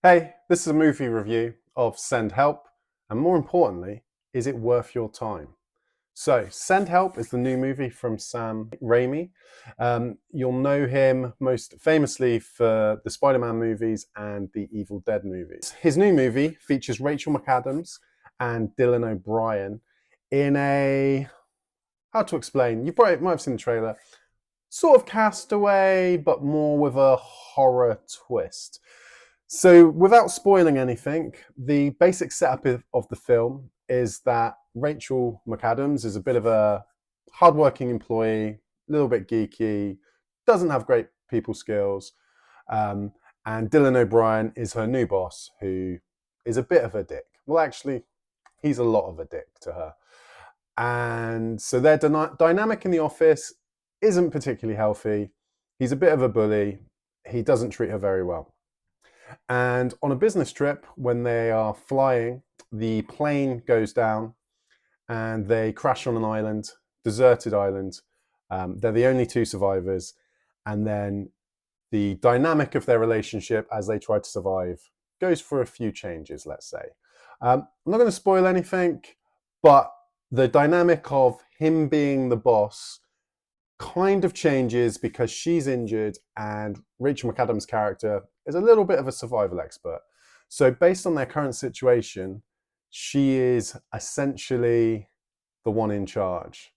Hey, this is a movie review of Send Help, and more importantly, is it worth your time? So, Send Help is the new movie from Sam Raimi. You'll know him most famously for the Spider-Man movies and the Evil Dead movies. His new movie features Rachel McAdams and Dylan O'Brien in a, how to explain, you probably might have seen the trailer, sort of Castaway, but more with a horror twist. So, without spoiling anything, the basic setup of the film is that Rachel McAdams is a bit of a hardworking employee, a little bit geeky, doesn't have great people skills, um, and Dylan O'Brien is her new boss, who is a bit of a dick. Well, actually, he's a lot of a dick to her. And so their dynamic in the office isn't particularly healthy. He's a bit of a bully. He doesn't treat her very well. And on a business trip, when they are flying, the plane goes down and they crash on an island, deserted island. They're the only two survivors. And then the dynamic of their relationship as they try to survive goes for a few changes, let's say. I'm not going to spoil anything, but the dynamic of him being the boss kind of changes because she's injured and Rachel McAdams' character is a little bit of a survival expert. So based on their current situation, she is essentially the one in charge,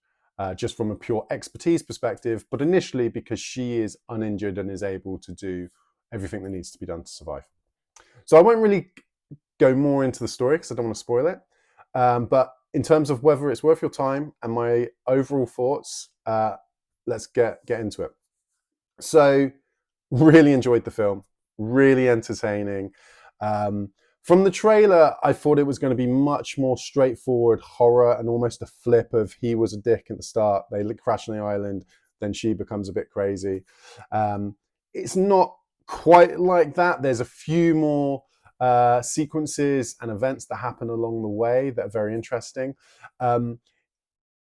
just from a pure expertise perspective, but initially because she is uninjured and is able to do everything that needs to be done to survive. So I won't really go more into the story because I don't want to spoil it. But in terms of whether it's worth your time and my overall thoughts, let's get into it. So, really enjoyed the film, really entertaining. From the trailer, I thought it was going to be much more straightforward horror and almost a flip of he was a dick at the start, they crash on the island, then she becomes a bit crazy. It's not quite like that. There's a few more sequences and events that happen along the way that are very interesting.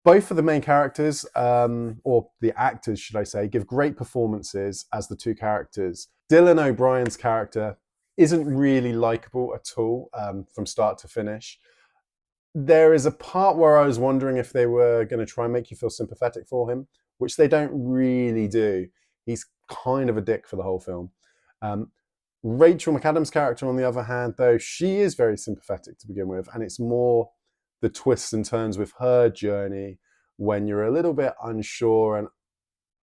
Both of the main characters, or the actors, should I say, give great performances as the two characters. Dylan O'Brien's character isn't really likable at all from start to finish. There is a part where I was wondering if they were going to try and make you feel sympathetic for him, which they don't really do. He's kind of a dick for the whole film. Rachel McAdams' character, on the other hand, though, she is very sympathetic to begin with, and it's more the twists and turns with her journey when you're a little bit unsure and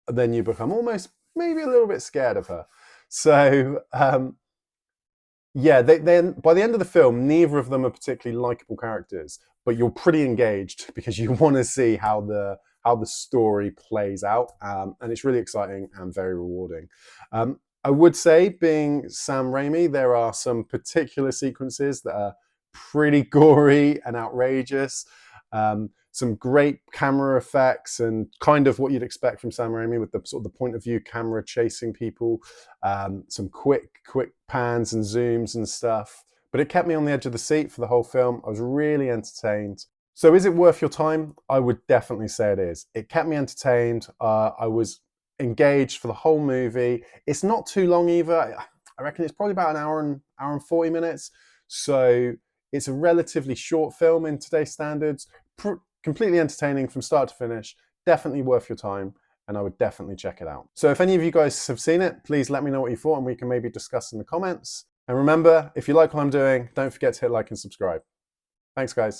then you become almost maybe a little bit scared of her. So yeah, then by the end of the film, neither of them are particularly likable characters, but you're pretty engaged because you want to see how the story plays out, and it's really exciting and very rewarding. I would say, being Sam Raimi, there are some particular sequences that are pretty gory and outrageous. Some great camera effects and kind of what you'd expect from Sam Raimi with the sort of the point of view camera chasing people. Some quick pans and zooms and stuff. But it kept me on the edge of the seat for the whole film. I was really entertained. So is it worth your time? I would definitely say it is. It kept me entertained. I was engaged for the whole movie. It's not too long either. I reckon it's probably about an hour and 40 minutes. So it's a relatively short film in today's standards. Completely entertaining from start to finish. Definitely worth your time, and I would definitely check it out. So if any of you guys have seen it, please let me know what you thought and we can maybe discuss in the comments. And remember, if you like what I'm doing, don't forget to hit like and subscribe. Thanks, guys.